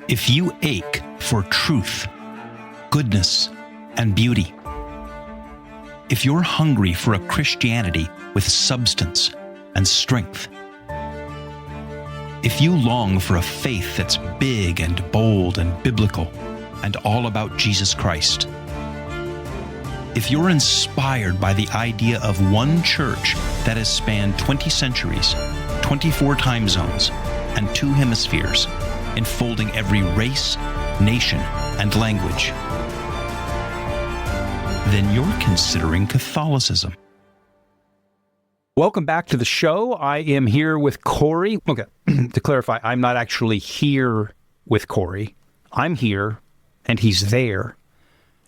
If you ache for truth, goodness, and beauty, if you're hungry for a Christianity with substance and strength, if you long for a faith that's big and bold and biblical and all about Jesus Christ, if you're inspired by the idea of one church that has spanned 20 centuries, 24 time zones, and 2 hemispheres, enfolding every race, nation, and language, then you're considering Catholicism. Welcome back to the show. I am here with Cory. Okay, to clarify, I'm not actually here with Cory. I'm here, and he's there.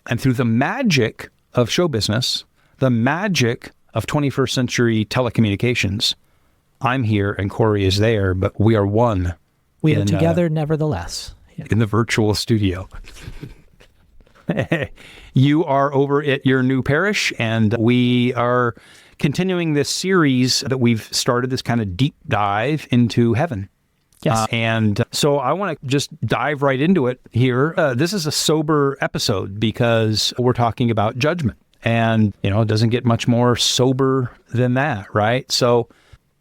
And through the magic of show business, the magic of 21st century telecommunications, I'm here and Cory is there, but we are one. We are together nevertheless. Yeah. In the virtual studio. You are over at your new parish, and we are continuing this series that we've started, this kind of deep dive into heaven. Yes. And so I want to just dive right into it here. This is a sober episode because we're talking about judgment. And, it doesn't get much more sober than that, right? So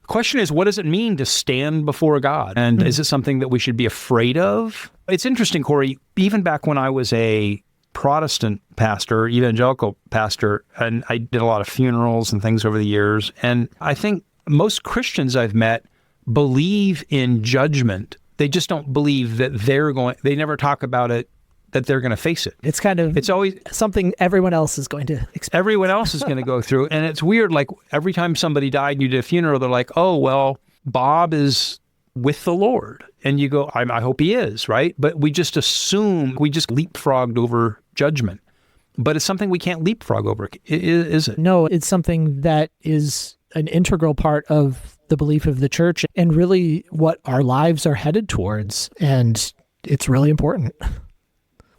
the question is, what does it mean to stand before God? And is it something that we should be afraid of? It's interesting, Cory, even back when I was a Protestant pastor, evangelical pastor, and I did a lot of funerals and things over the years. And I think most Christians I've met believe in judgment. They just don't believe that they never talk about it, that they're going to face it. It's always something everyone else is going to experience. Everyone else is going to go through. And it's weird, like every time somebody died and you did a funeral, they're like, oh, well, Bob is with the Lord. And you go, I hope he is, right? But we just assume, we just leapfrogged over judgment. But it's something we can't leapfrog over, is it? No, it's something that is an integral part of the belief of the church and really what our lives are headed towards. And it's really important.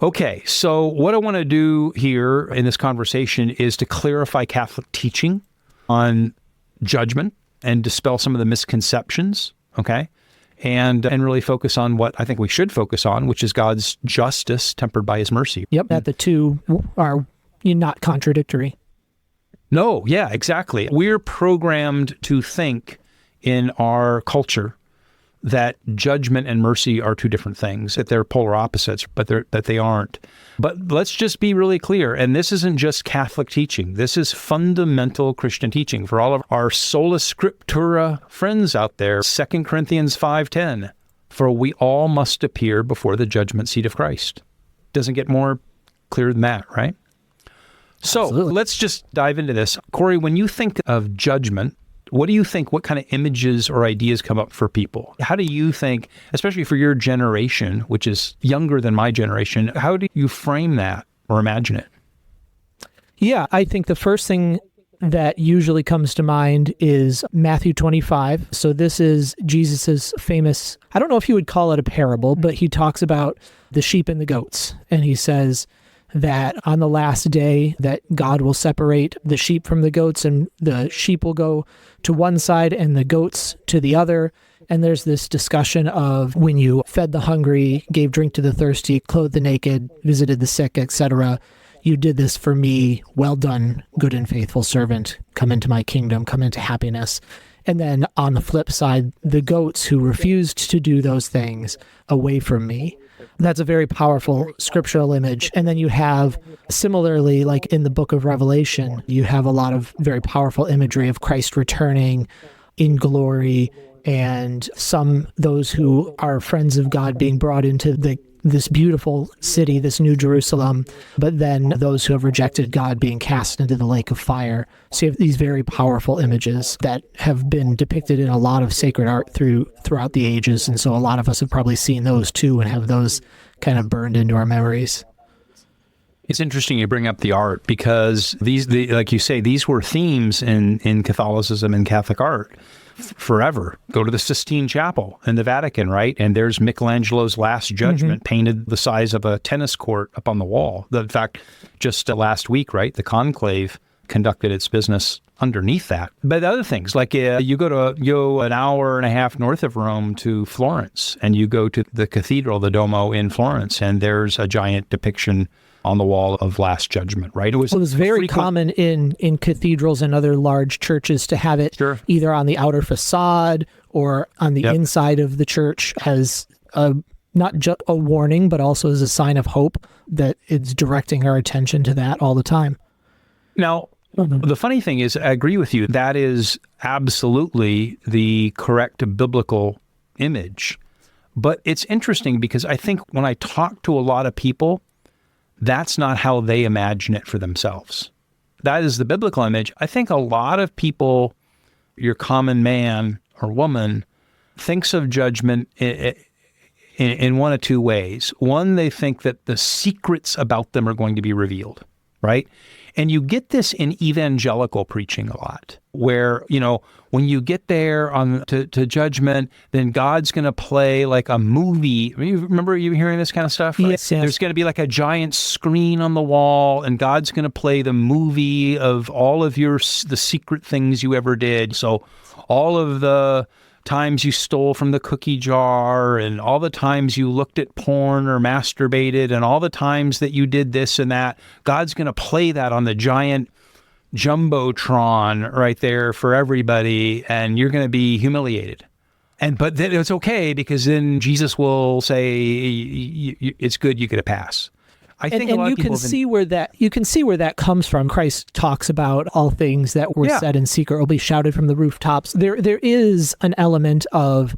Okay, so what I want to do here in this conversation is to clarify Catholic teaching on judgment and dispel some of the misconceptions, okay? And really focus on what I think we should focus on, which is God's justice tempered by his mercy. Yep, that the two are not contradictory. No, yeah, exactly. We're programmed to think in our culture that judgment and mercy are two different things, that they're polar opposites, but that they aren't. But let's just be really clear, and this isn't just Catholic teaching. This is fundamental Christian teaching for all of our sola scriptura friends out there. 2 Corinthians 5:10, for we all must appear before the judgment seat of Christ. Doesn't get more clear than that, right? So Absolutely. Let's just dive into this. Cory, when you think of judgment, what do you think, what kind of images or ideas come up for people? How do you think, especially for your generation, which is younger than my generation, how do you frame that or imagine it? Yeah, I think the first thing that usually comes to mind is Matthew 25. So this is Jesus's famous, I don't know if you would call it a parable, but he talks about the sheep and the goats. And he says that on the last day that God will separate the sheep from the goats, and the sheep will go to one side and the goats to the other. And there's this discussion of when you fed the hungry, gave drink to the thirsty, clothed the naked, visited the sick, etc. You did this for me. Well done, good and faithful servant. Come into my kingdom, come into happiness. And then on the flip side, the goats who refused to do those things, away from me. That's a very powerful scriptural image. And then you have, similarly, like in the book of Revelation, you have a lot of very powerful imagery of Christ returning in glory, and those who are friends of God being brought into this beautiful city, this new Jerusalem, but then those who have rejected God being cast into the lake of fire. So you have these very powerful images that have been depicted in a lot of sacred art throughout the ages. And so a lot of us have probably seen those too and have those kind of burned into our memories. It's interesting you bring up the art because like you say, these were themes in Catholicism and Catholic art forever. Go to the Sistine Chapel in the Vatican, right? And there's Michelangelo's Last Judgment painted the size of a tennis court up on the wall. In fact, just last week, right, the conclave conducted its business underneath that. But other things, like you go an hour and a half north of Rome to Florence, and you go to the cathedral, the Duomo in Florence, and there's a giant depiction on the wall of Last Judgment, right? It was very common in cathedrals and other large churches to have it either on the outer facade or on the inside of the church as not just a warning, but also as a sign of hope that it's directing our attention to that all the time. Now, the funny thing is, I agree with you. That is absolutely the correct biblical image. But it's interesting because I think when I talk to a lot of people, that's not how they imagine it for themselves. That is the biblical image. I think a lot of people, your common man or woman, thinks of judgment in one of two ways. One, they think that the secrets about them are going to be revealed, right? And you get this in evangelical preaching a lot, where, when you get there to judgment, then God's going to play like a movie. Remember you hearing this kind of stuff? Right? Yes. There's going to be like a giant screen on the wall, and God's going to play the movie of all of the secret things you ever did. So all of the times you stole from the cookie jar, and all the times you looked at porn or masturbated, and all the times that you did this and that, God's going to play that on the giant jumbotron right there for everybody, and you're going to be humiliated. But then it's okay, because then Jesus will say, it's good, you get a pass. I think a lot of people you can see where that comes from. Christ talks about all things that were said in secret will be shouted from the rooftops. There is an element of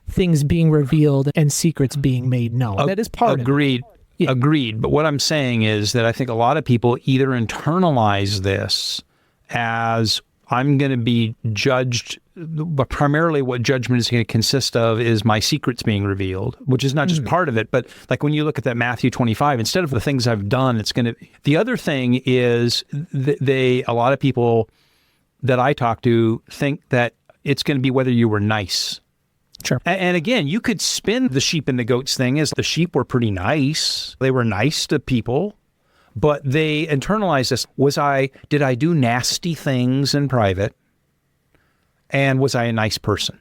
things being revealed and secrets being made known. That is part of it. Agreed. But what I'm saying is that I think a lot of people either internalize this as, I'm going to be judged, but primarily what judgment is going to consist of is my secrets being revealed, which is not just part of it, but like when you look at that Matthew 25, instead of the things I've done, it's going to, the other thing is a lot of people that I talk to think that it's going to be whether you were nice. Sure. And again, you could spin the sheep and the goats thing as the sheep were pretty nice. They were nice to people. But they internalize this. Did I do nasty things in private? And was I a nice person?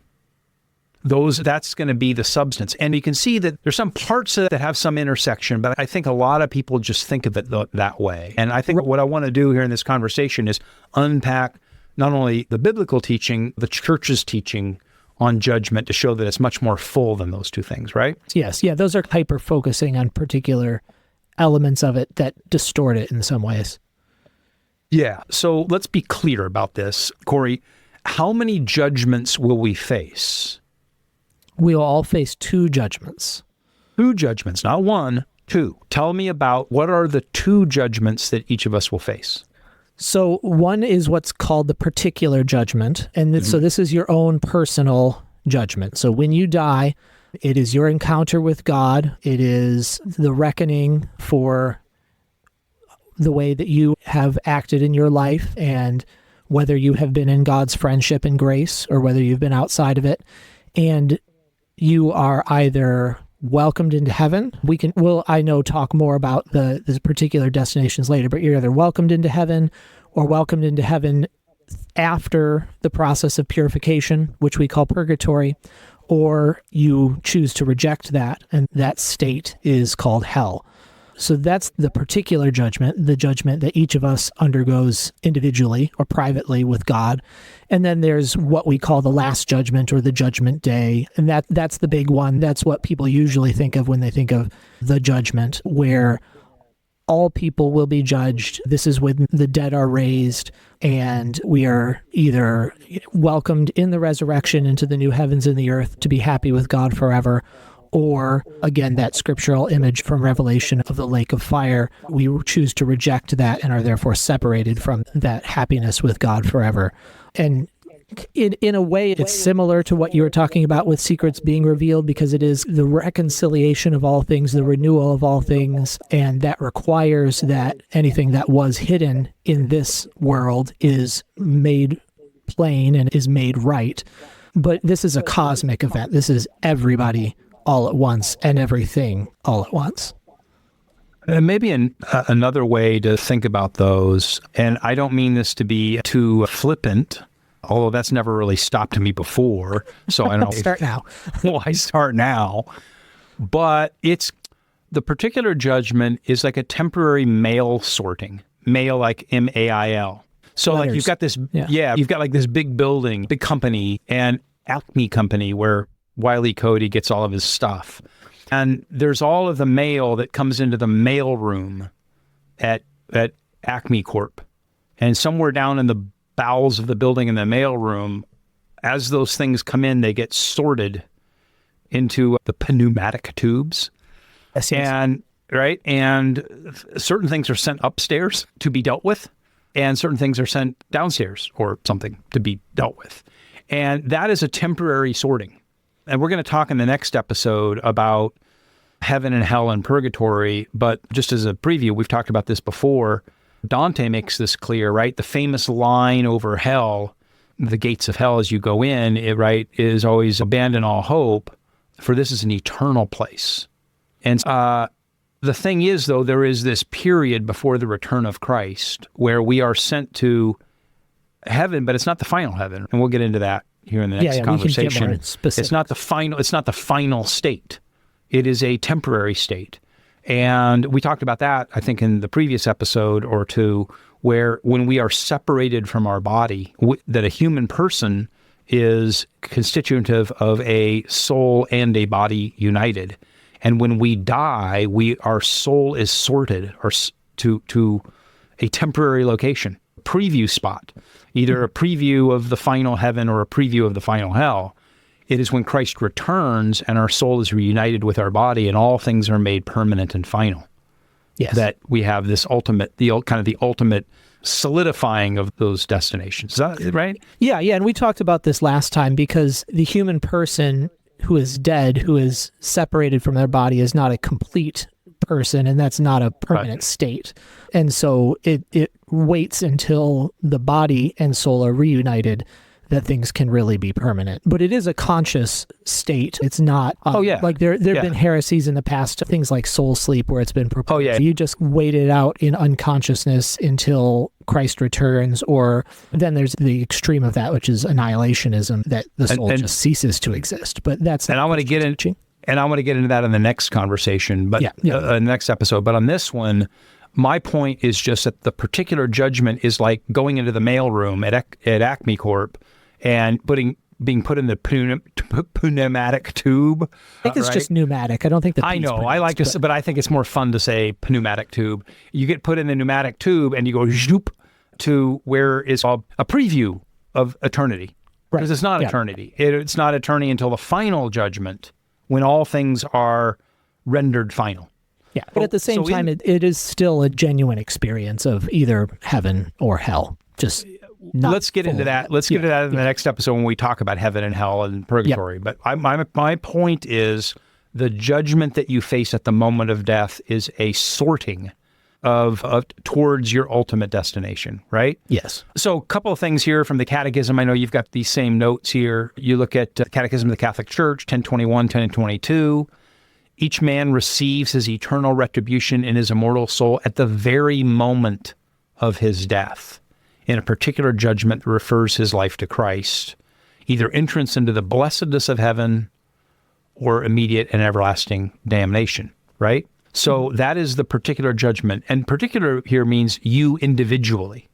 That's going to be the substance. And you can see that there's some parts of it that have some intersection, but I think a lot of people just think of it that way. And I think what I want to do here in this conversation is unpack not only the biblical teaching, the church's teaching on judgment, to show that it's much more full than those two things, right? Yes. Yeah. Those are hyper-focusing on particular elements of it that distort it in some ways. Yeah. So let's be clear about this. Cory, how many judgments will we face? We will all face two judgments. Two judgments, not one, two. Tell me about what are the two judgments that each of us will face. So one is what's called the particular judgment. And so this is your own personal judgment. So when you die, it is your encounter with God. It is the reckoning for the way that you have acted in your life, and whether you have been in God's friendship and grace or whether you've been outside of it. And you are either welcomed into heaven. I know, talk more about the particular destinations later, but you're either welcomed into heaven or welcomed into heaven after the process of purification, which we call purgatory, or you choose to reject that, and that state is called hell. So that's the particular judgment, the judgment that each of us undergoes individually or privately with God. And then there's what we call the last judgment, or the judgment day. And that's the big one. That's what people usually think of when they think of the judgment, where all people will be judged. This is when the dead are raised, and we are either welcomed in the resurrection into the new heavens and the earth to be happy with God forever, or, again, that scriptural image from Revelation of the lake of fire, we choose to reject that and are therefore separated from that happiness with God forever. And in a way, it's similar to what you were talking about with secrets being revealed, because it is the reconciliation of all things, the renewal of all things, and that requires that anything that was hidden in this world is made plain and is made right. But this is a cosmic event. This is everybody all at once and everything all at once. Maybe another way to think about those, and I don't mean this to be too flippant, although that's never really stopped me before, so I don't Start now. Why start now? But it's the particular judgment is like a temporary mail sorting, mail like MAIL. So Letters. like you've got this, you've got like this big building, big company, and Acme Company where Wile E. Coyote gets all of his stuff. And there's all of the mail that comes into the mail room at Acme Corp. And somewhere down in the bowels of the building in the mail room, as those things come in, they get sorted into the pneumatic tubes. Yes. And certain things are sent upstairs to be dealt with, and certain things are sent downstairs or something to be dealt with. And that is a temporary sorting. And we're going to talk in the next episode about heaven and hell and purgatory, but just as a preview, we've talked about this before. Dante makes this clear, right? The famous line over hell, the gates of hell as you go in, is always abandon all hope, for this is an eternal place. And the thing is, though, there is this period before the return of Christ where we are sent to heaven, but it's not the final heaven. And we'll get into that here in the next conversation. We can get more specific. It's not the final state. It is a temporary state. And we talked about that, I think, in the previous episode or two, where when we are separated from our body, that a human person is constitutive of a soul and a body united. And when we die, our soul is sorted to a temporary location, preview spot, either a preview of the final heaven or a preview of the final hell. It is when Christ returns and our soul is reunited with our body and all things are made permanent and final. Yes. That we have this ultimate solidifying of those destinations. Is that right? Yeah. And we talked about this last time because the human person who is dead, who is separated from their body, is not a complete person, and that's not a permanent state. And so it waits until the body and soul are reunited that things can really be permanent. But it is a conscious state. It's not like there have been heresies in the past, things like soul sleep, where it's been proposed. You just wait it out in unconsciousness until Christ returns, or then there's the extreme of that, which is annihilationism, that the soul just ceases to exist. But that's and I want to get into that in the next conversation, but next episode. But on this one, my point is just that the particular judgment is like going into the mailroom at Acme Corp and being put in the pneumatic tube. I think it's just pneumatic. I don't think I know. I like to, but I think it's more fun to say pneumatic tube. You get put in the pneumatic tube and you go zoop to where is a preview of eternity. Because it's not eternity. It's not eternity until the final judgment, when all things are rendered final. Yeah, but at the same time, it is still a genuine experience of either heaven or hell. Just let's get into that. Let's get into that in the next episode when we talk about heaven and hell and purgatory. But my point is the judgment that you face at the moment of death is a sorting of towards your ultimate destination, right? Yes. So a couple of things here from the Catechism. I know you've got these same notes here. You look at Catechism of the Catholic Church, 1021, 1022. Each man receives his eternal retribution in his immortal soul at the very moment of his death, in a particular judgment that refers his life to Christ, either entrance into the blessedness of heaven or immediate and everlasting damnation, right? So that is the particular judgment. And particular here means you individually.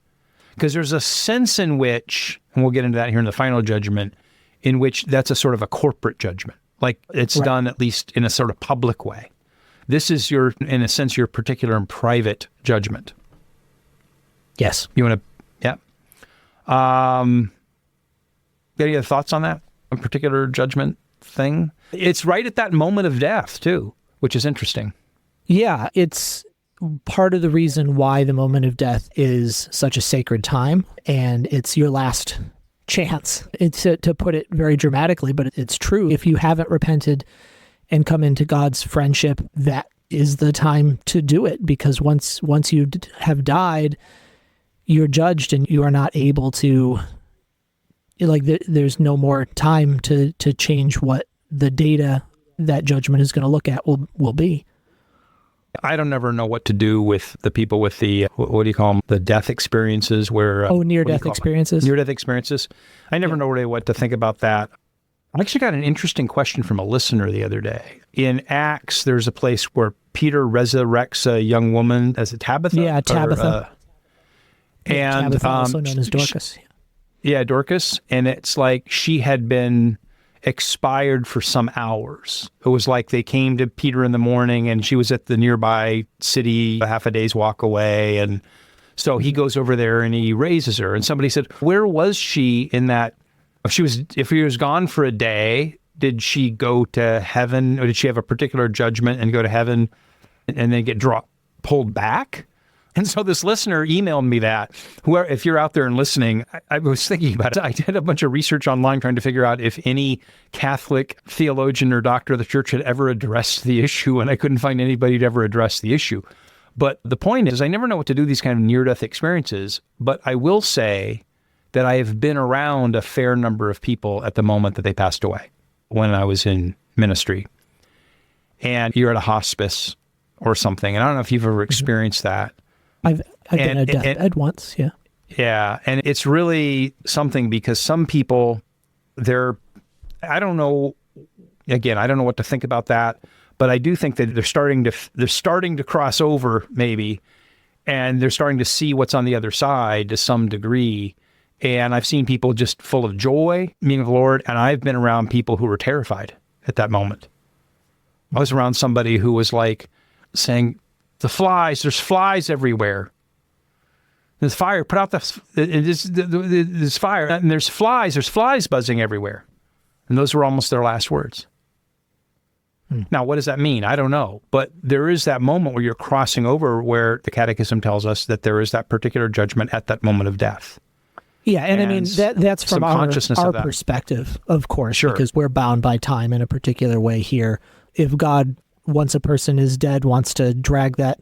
Because there's a sense in which, and we'll get into that here in the final judgment, in which that's a sort of a corporate judgment. Like it's done at least in a sort of public way. This is in a sense, your particular and private judgment. Yes. You want to, any other thoughts on that? A particular judgment thing? It's right at that moment of death too, which is interesting. Yeah, it's part of the reason why the moment of death is such a sacred time, and it's your last chance. It's to put it very dramatically, but it's true. If you haven't repented and come into God's friendship, that is the time to do it, because once you have died, you're judged and you are not able to, there's no more time to change what the data that judgment is going to look at will be. I don't ever know what to do with the people with the, what do you call them? The death experiences where... near-death experiences. Near-death experiences. I never know really what to think about that. I actually got an interesting question from a listener the other day. In Acts, there's a place where Peter resurrects a young woman as a Tabitha. Yeah, Tabitha. And Tabitha, also known as Dorcas. Yeah, Dorcas. And it's like she had been expired for some hours. It was like they came to Peter in the morning and she was at the nearby city a half a day's walk away. And so he goes over there and he raises her. And somebody said, where was she in that? If he was gone for a day, did she go to heaven, or did she have a particular judgment and go to heaven and then get pulled back? And so this listener emailed me that. If you're out there and listening, I was thinking about it. I did a bunch of research online trying to figure out if any Catholic theologian or doctor of the church had ever addressed the issue, and I couldn't find anybody to ever address the issue. But the point is, I never know what to do with these kind of near-death experiences, but I will say that I have been around a fair number of people at the moment that they passed away when I was in ministry. And you're at a hospice or something, and I don't know if you've ever experienced that. I've been a deathbed once, yeah. Yeah, and it's really something because some people, I don't know what to think about that, but I do think that they're starting to cross over maybe, and they're starting to see what's on the other side to some degree. And I've seen people just full of joy, meaning of the Lord, and I've been around people who were terrified at that moment. I was around somebody who was like saying, there's flies everywhere. There's fire, put out this fire, and there's flies buzzing everywhere. And those were almost their last words. Now, what does that mean? I don't know. But there is that moment where you're crossing over where the Catechism tells us that there is that particular judgment at that moment of death. Yeah, and I mean, that's from our perspective, of course, sure, because we're bound by time in a particular way here. If God, once a person is dead, wants to drag that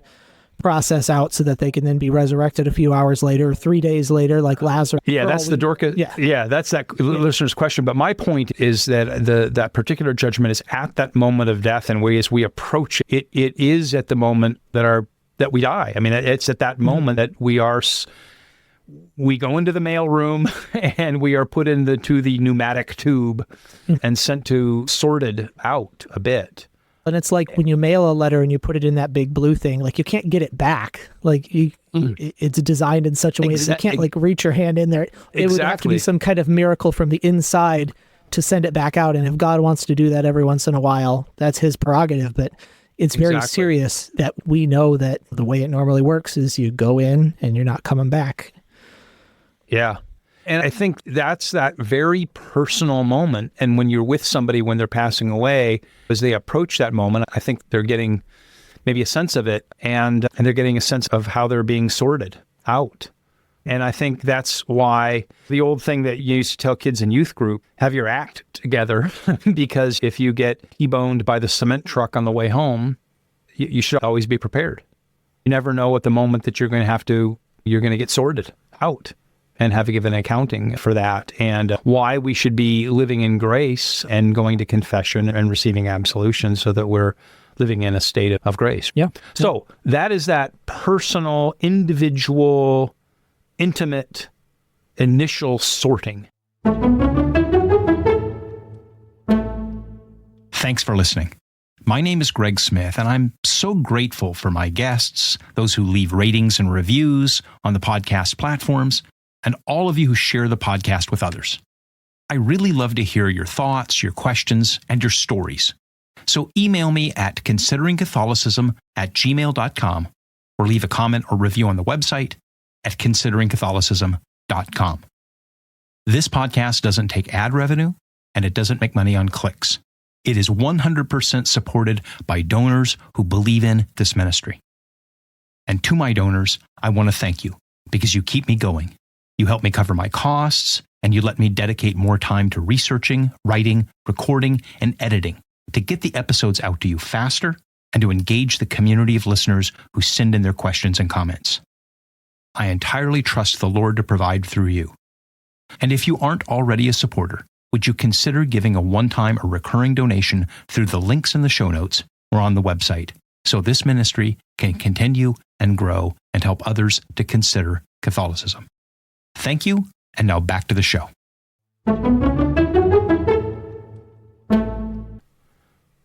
process out so that they can then be resurrected a few hours later, 3 days later, like Lazarus. Yeah, that's the Dorcas. Yeah, that's that listener's question. But my point is that that particular judgment is at that moment of death, and as we approach it, it is at the moment that we die. I mean, it's at that moment that we go into the mail room and we are put into the pneumatic tube and sent to sorted out a bit. And it's like when you mail a letter and you put it in that big blue thing, like you can't get it back. Like it's designed in such a way that you can't like reach your hand in there. It would have to be some kind of miracle from the inside to send it back out. And if God wants to do that every once in a while, that's his prerogative. But it's very serious that we know that the way it normally works is you go in and you're not coming back. Yeah. And I think that's that very personal moment. And when you're with somebody when they're passing away, as they approach that moment, I think they're getting maybe a sense of it, and they're getting a sense of how they're being sorted out. And I think that's why the old thing that you used to tell kids in youth group, have your act together, because if you get T-boned by the cement truck on the way home, you should always be prepared. You never know at the moment that you're going to get sorted out and have to give an accounting for that, and why we should be living in grace and going to confession and receiving absolution so that we're living in a state of grace. Yeah. So that is that personal, individual, intimate, initial sorting. Thanks for listening. My name is Greg Smith, and I'm so grateful for my guests, those who leave ratings and reviews on the podcast platforms, and all of you who share the podcast with others. I really love to hear your thoughts, your questions, and your stories. So email me at consideringcatholicism@gmail.com or leave a comment or review on the website at consideringcatholicism.com. This podcast doesn't take ad revenue, and it doesn't make money on clicks. It is 100% supported by donors who believe in this ministry. And to my donors, I want to thank you because you keep me going. You help me cover my costs, and you let me dedicate more time to researching, writing, recording, and editing to get the episodes out to you faster and to engage the community of listeners who send in their questions and comments. I entirely trust the Lord to provide through you. And if you aren't already a supporter, would you consider giving a one-time or recurring donation through the links in the show notes or on the website so this ministry can continue and grow and help others to consider Catholicism. Thank you, and now back to the show.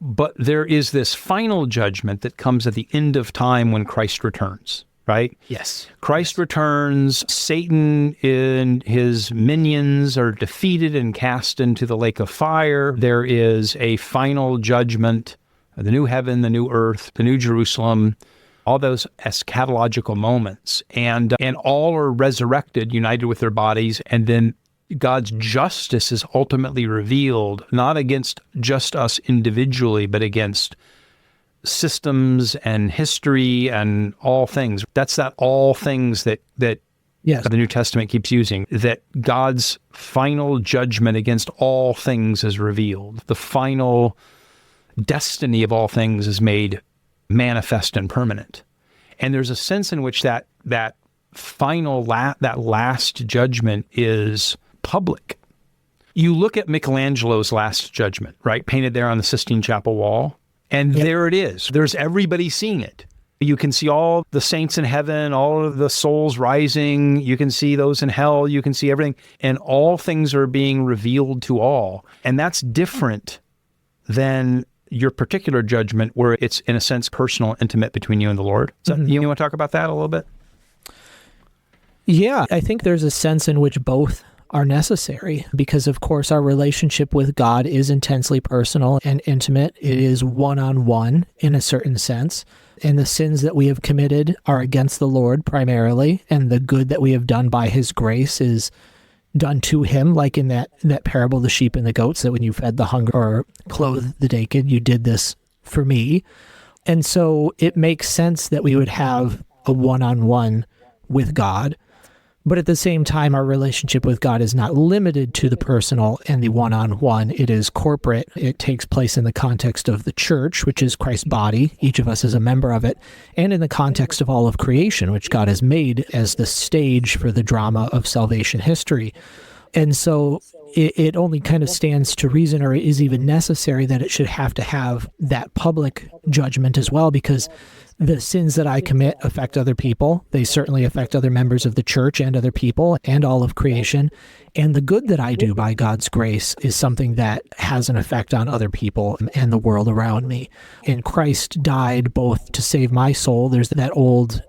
But there is this final judgment that comes at the end of time when Christ returns, right? Yes. Christ returns, Satan and his minions are defeated and cast into the lake of fire. There is a final judgment, the new heaven, the new earth, the new Jerusalem, all those eschatological moments. And all are resurrected, united with their bodies, and then God's justice is ultimately revealed, not against just us individually, but against systems and history and all things. That's that all things that Yes. the New Testament keeps using, that God's final judgment against all things is revealed. The final destiny of all things is made manifest and permanent. And there's a sense in which that final, that last judgment is public. You look at Michelangelo's Last Judgment, right? Painted there on the Sistine Chapel wall. And there it is. There's everybody seeing it. You can see all the saints in heaven, all of the souls rising. You can see those in hell. You can see everything. And all things are being revealed to all. And that's different than your particular judgment, where it's, in a sense, personal, intimate between you and the Lord. So you want to talk about that a little bit? Yeah, I think there's a sense in which both are necessary because, of course, our relationship with God is intensely personal and intimate. It is one-on-one in a certain sense. And the sins that we have committed are against the Lord primarily, and the good that we have done by his grace is done to him, like in that parable, the sheep and the goats, that when you fed the hungry or clothed the naked, you did this for me. And so it makes sense that we would have a one-on-one with God. But at the same time, our relationship with God is not limited to the personal and the one-on-one. It is corporate. It takes place in the context of the church, which is Christ's body. Each of us is a member of it. And in the context of all of creation, which God has made as the stage for the drama of salvation history. And so it only kind of stands to reason, or is even necessary, that it should have to have that public judgment as well, because the sins that I commit affect other people. They certainly affect other members of the church and other people and all of creation. And the good that I do by God's grace is something that has an effect on other people and the world around me. And Christ died both to save my soul. There's that old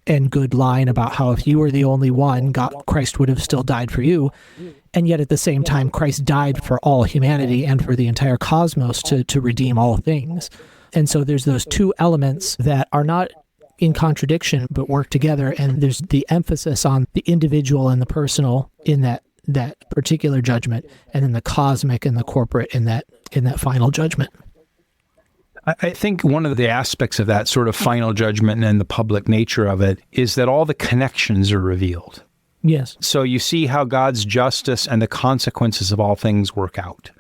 and good line about how if you were the only one, Christ would have still died for you. And yet at the same time, Christ died for all humanity and for the entire cosmos to redeem all things. And so there's those two elements that are not in contradiction, but work together. And there's the emphasis on the individual and the personal in that particular judgment, and then the cosmic and the corporate in that final judgment. I think one of the aspects of that sort of final judgment and the public nature of it is that all the connections are revealed. Yes. So you see how God's justice and the consequences of all things work out.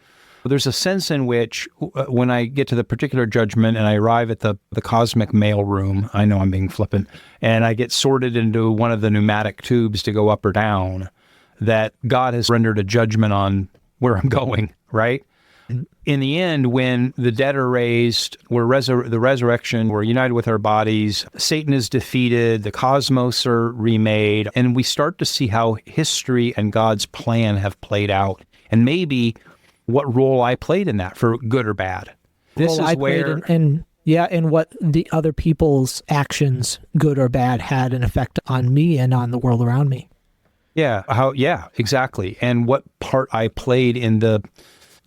There's a sense in which when I get to the particular judgment and I arrive at the cosmic mail room, I know I'm being flippant, and I get sorted into one of the pneumatic tubes to go up or down, that God has rendered a judgment on where I'm going, right? In the end, when the dead are raised, the resurrection, we're united with our bodies, Satan is defeated, the cosmos are remade, and we start to see how history and God's plan have played out. And maybe what role I played in that, for good or bad. This is where... and what the other people's actions, good or bad, had an effect on me and on the world around me. Yeah, exactly. And what part I played in the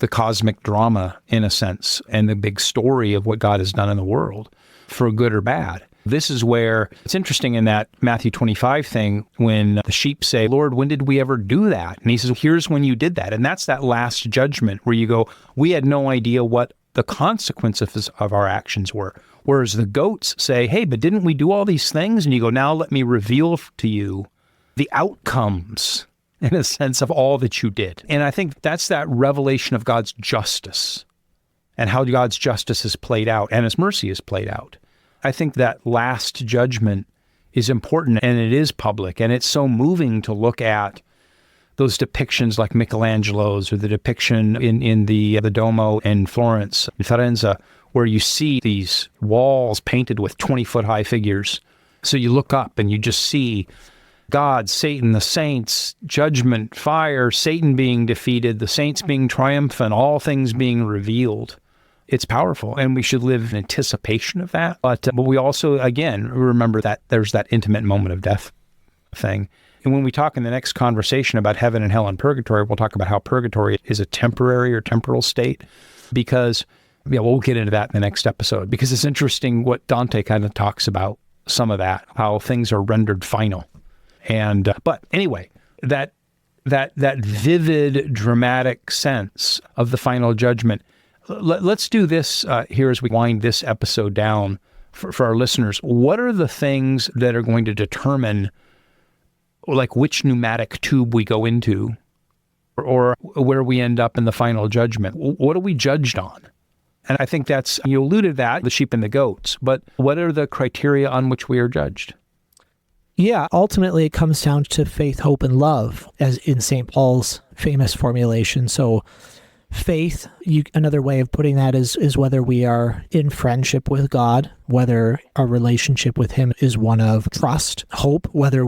cosmic drama, in a sense, and the big story of what God has done in the world, for good or bad. This is where it's interesting in that Matthew 25 thing, when the sheep say, Lord, when did we ever do that? And he says, here's when you did that. And that's that last judgment where you go, we had no idea what the consequences of our actions were. Whereas the goats say, hey, but didn't we do all these things? And you go, now let me reveal to you the outcomes, in a sense, of all that you did. And I think that's that revelation of God's justice and how God's justice is played out and his mercy is played out. I think that last judgment is important, and it is public, and it's so moving to look at those depictions like Michelangelo's or the depiction in the Duomo in Florence, in Firenze, where you see these walls painted with 20-foot high figures. So you look up and you just see God, Satan, the saints, judgment, fire, Satan being defeated, the saints being triumphant, all things being revealed. It's powerful, and we should live in anticipation of that. But we also, again, remember that there's that intimate moment of death thing. And when we talk in the next conversation about heaven and hell and purgatory, we'll talk about how purgatory is a temporary or temporal state, because we'll get into that in the next episode, because it's interesting what Dante kind of talks about, some of that, how things are rendered final. And but anyway, that vivid, dramatic sense of the final judgment. Let's do this here as we wind this episode down for our listeners. What are the things that are going to determine, like, which pneumatic tube we go into, or where we end up in the final judgment? What are we judged on? And I think that's, you alluded to that, the sheep and the goats, but what are the criteria on which we are judged? Yeah, ultimately it comes down to faith, hope, and love, as in St. Paul's famous formulation. So faith, another way of putting that is whether we are in friendship with God, whether our relationship with Him is one of trust. Hope, whether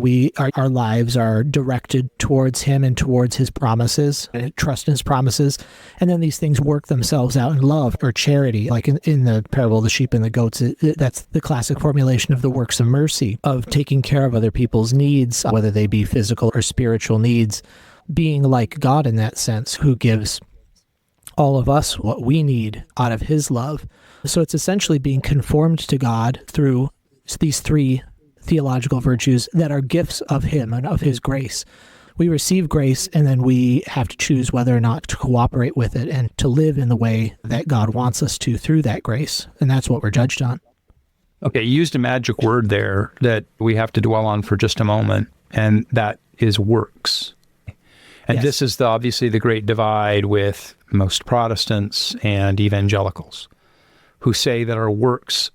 our lives are directed towards Him and towards His promises, trust in His promises. And then these things work themselves out in love or charity. Like in the parable of the sheep and the goats, that's the classic formulation of the works of mercy, of taking care of other people's needs, whether they be physical or spiritual needs, being like God in that sense, who gives all of us what we need out of His love. So it's essentially being conformed to God through these three theological virtues that are gifts of Him and of His grace. We receive grace, and then we have to choose whether or not to cooperate with it and to live in the way that God wants us to through that grace. And that's what we're judged on. Okay, you used a magic word there that we have to dwell on for just a moment, and that is works. And Yes. This is obviously the great divide with most Protestants and evangelicals, who say that our works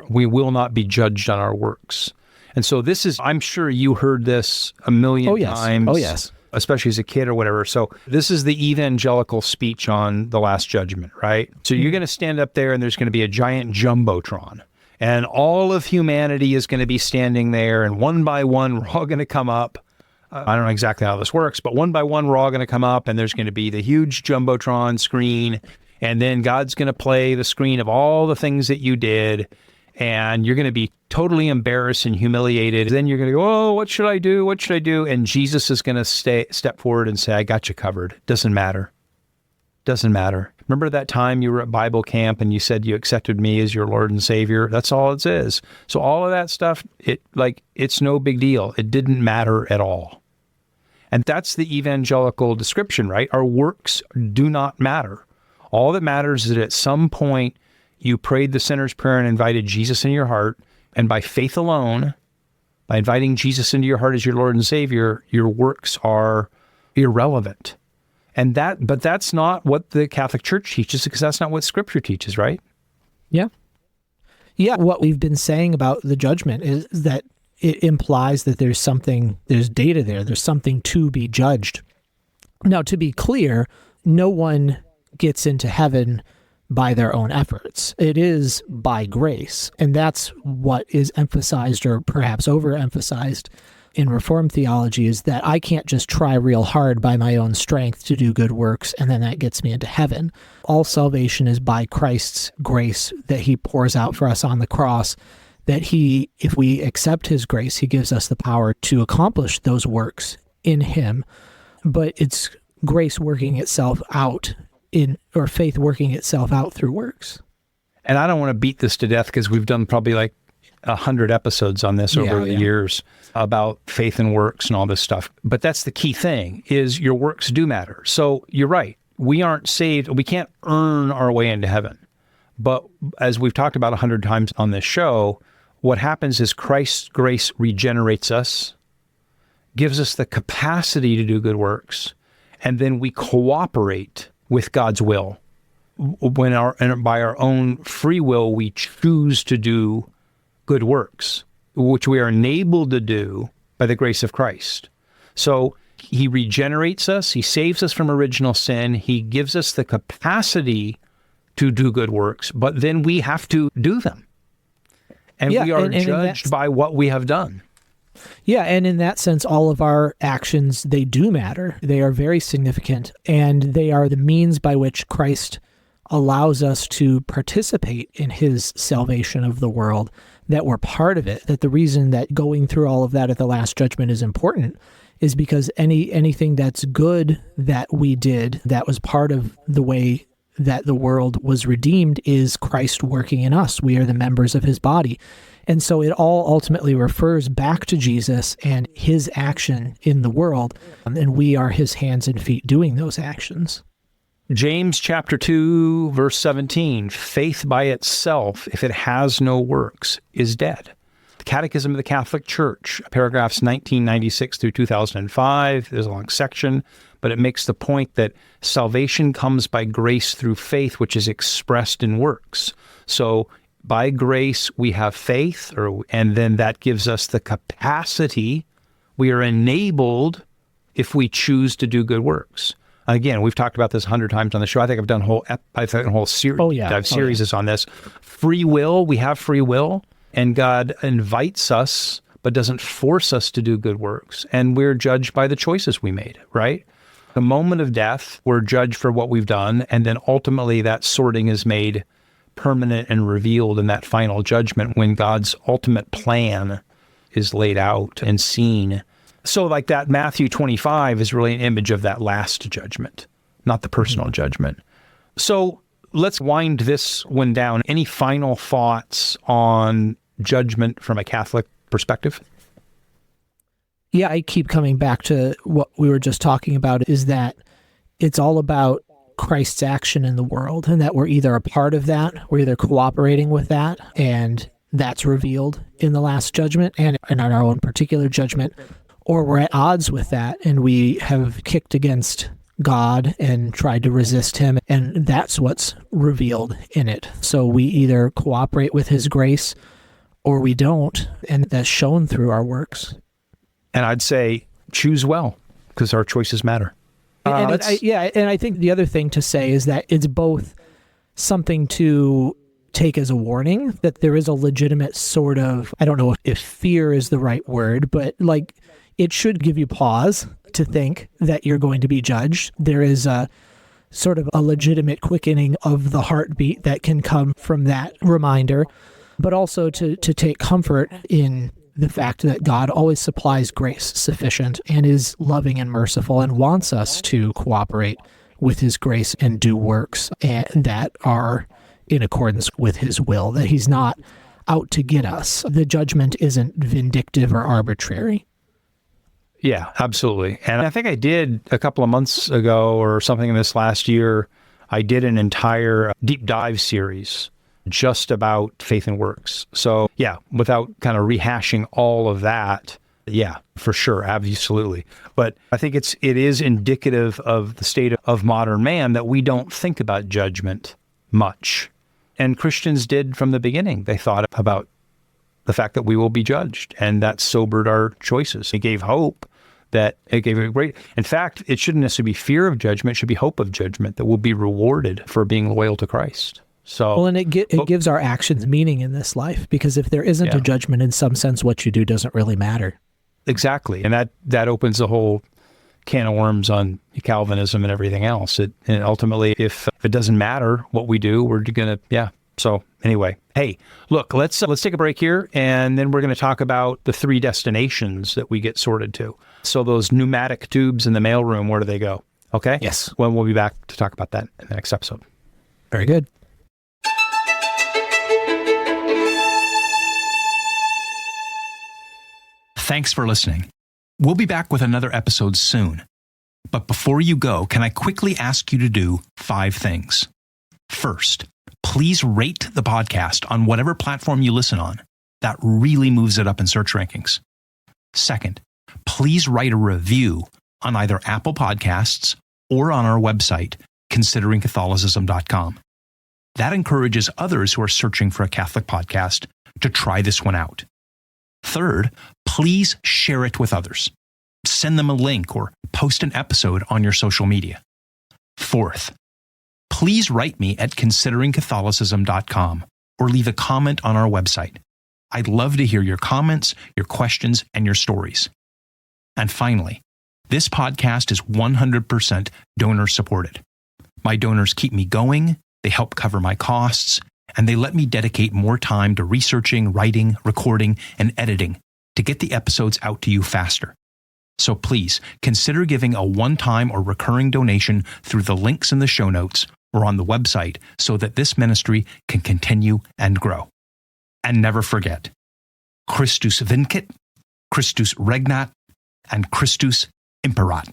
we will not be judged on our works. And so this is, I'm sure you heard this a million times. Oh, yes. Especially as a kid or whatever. So this is the evangelical speech on the Last Judgment, right? So you're going to stand up there and there's going to be a giant jumbotron. And all of humanity is going to be standing there, and one by one, we're all going to come up. I don't know exactly how this works, but one by one, we're all going to come up, and there's going to be the huge jumbotron screen, and then God's going to play the screen of all the things that you did, and you're going to be totally embarrassed and humiliated. Then you're going to go, oh, what should I do? What should I do? And Jesus is going to step forward and say, I got you covered. Doesn't matter. Doesn't matter. Remember that time you were at Bible camp and you said you accepted me as your Lord and Savior? That's all it is. So all of that stuff, it's no big deal. It didn't matter at all. And that's the evangelical description, right? Our works do not matter. All that matters is that at some point you prayed the sinner's prayer and invited Jesus in your heart, and by faith alone, by inviting Jesus into your heart as your Lord and Savior, your works are irrelevant. But that's not what the Catholic Church teaches, because that's not what Scripture teaches, right? Yeah. Yeah, what we've been saying about the judgment is that it implies that there's data there, there's something to be judged. Now, to be clear, no one gets into heaven by their own efforts. It is by grace, and that's what is emphasized, or perhaps overemphasized, in Reformed theology, is that I can't just try real hard by my own strength to do good works, and then that gets me into heaven. All salvation is by Christ's grace that He pours out for us on the cross, that He, if we accept His grace, He gives us the power to accomplish those works in Him. But it's grace working itself out or faith working itself out through works. And I don't want to beat this to death, because we've done probably like 100 episodes on this over the years about faith and works and all this stuff. But that's the key thing, is your works do matter. So you're right. We aren't saved. We can't earn our way into heaven. But as we've talked about 100 times on this show, what happens is Christ's grace regenerates us, gives us the capacity to do good works, and then we cooperate with God's will. When by our own free will, we choose to do good works, which we are enabled to do by the grace of Christ. So He regenerates us. He saves us from original sin. He gives us the capacity to do good works, but then we have to do them. And we are judged by what we have done. Yeah, and in that sense, all of our actions, they do matter. They are very significant, and they are the means by which Christ allows us to participate in his salvation of the world, that we're part of it, that the reason that going through all of that at the Last Judgment is important is because anything that's good that we did that was part of the way that the world was redeemed is Christ working in us. We are the members of his body. And so it all ultimately refers back to Jesus and his action in the world, and we are his hands and feet doing those actions. James chapter 2, verse 17, faith by itself, if it has no works, is dead. The Catechism of the Catholic Church, paragraphs 1996 through 2005, there's a long section, but it makes the point that salvation comes by grace through faith, which is expressed in works. So by grace, we have faith, and then that gives us the capacity. We are enabled if we choose to do good works. Again, we've talked about this 100 times on the show. I think I've done a whole series on this. Free will, we have free will, and God invites us, but doesn't force us to do good works. And we're judged by the choices we made, right? The moment of death, we're judged for what we've done, and then ultimately that sorting is made permanent and revealed in that final judgment when God's ultimate plan is laid out and seen. So like that Matthew 25 is really an image of that last judgment, not the personal judgment. So let's wind this one down. Any final thoughts on judgment from a Catholic perspective? Yeah, I keep coming back to what we were just talking about, is that it's all about Christ's action in the world, and that we're either a part of that, we're either cooperating with that, and that's revealed in the Last Judgment and in our own particular judgment, or we're at odds with that, and we have kicked against God and tried to resist him, and that's what's revealed in it. So we either cooperate with his grace or we don't, and that's shown through our works. And I'd say choose well, because our choices matter. And I think the other thing to say is that it's both something to take as a warning, that there is a legitimate sort of, I don't know if fear is the right word, but like it should give you pause to think that you're going to be judged. There is a sort of a legitimate quickening of the heartbeat that can come from that reminder, but also to take comfort in the fact that God always supplies grace sufficient and is loving and merciful and wants us to cooperate with his grace and do works that are in accordance with his will, that he's not out to get us. The judgment isn't vindictive or arbitrary. Yeah, absolutely. And I think I did a couple of months ago or something in this last year, I did an entire deep dive series just about faith and works. So yeah, without kind of rehashing all of that, yeah, for sure, absolutely. But I think it is indicative of the state of modern man that we don't think about judgment much. And Christians did from the beginning. They thought about the fact that we will be judged, and that sobered our choices. It gave hope. It gave a great, in fact, it shouldn't necessarily be fear of judgment, it should be hope of judgment, that we'll be rewarded for being loyal to Christ. So, well, and it gives our actions meaning in this life, because if there isn't a judgment, in some sense, what you do doesn't really matter. Exactly. And that opens the whole can of worms on Calvinism and everything else. And ultimately, if it doesn't matter what we do, we're going to, So anyway, hey, look, let's take a break here, and then we're going to talk about the 3 destinations that we get sorted to. So those pneumatic tubes in the mailroom, where do they go? Okay? Yes. Well, we'll be back to talk about that in the next episode. Very good. Thanks for listening. We'll be back with another episode soon. But before you go, can I quickly ask you to do 5 things? First, please rate the podcast on whatever platform you listen on. That really moves it up in search rankings. Second, please write a review on either Apple Podcasts or on our website, consideringcatholicism.com. That encourages others who are searching for a Catholic podcast to try this one out. Third, please share it with others. send them a link or post an episode on your social media. Fourth, please write me at consideringcatholicism.com or leave a comment on our website. I'd love to hear your comments, your questions, and your stories. And finally, this podcast is 100% donor supported. My donors keep me going, they help cover my costs, and they let me dedicate more time to researching, writing, recording, and editing to get the episodes out to you faster. So please consider giving a one-time or recurring donation through the links in the show notes or on the website so that this ministry can continue and grow. And never forget, Christus vincit, Christus regnat, and Christus imperat.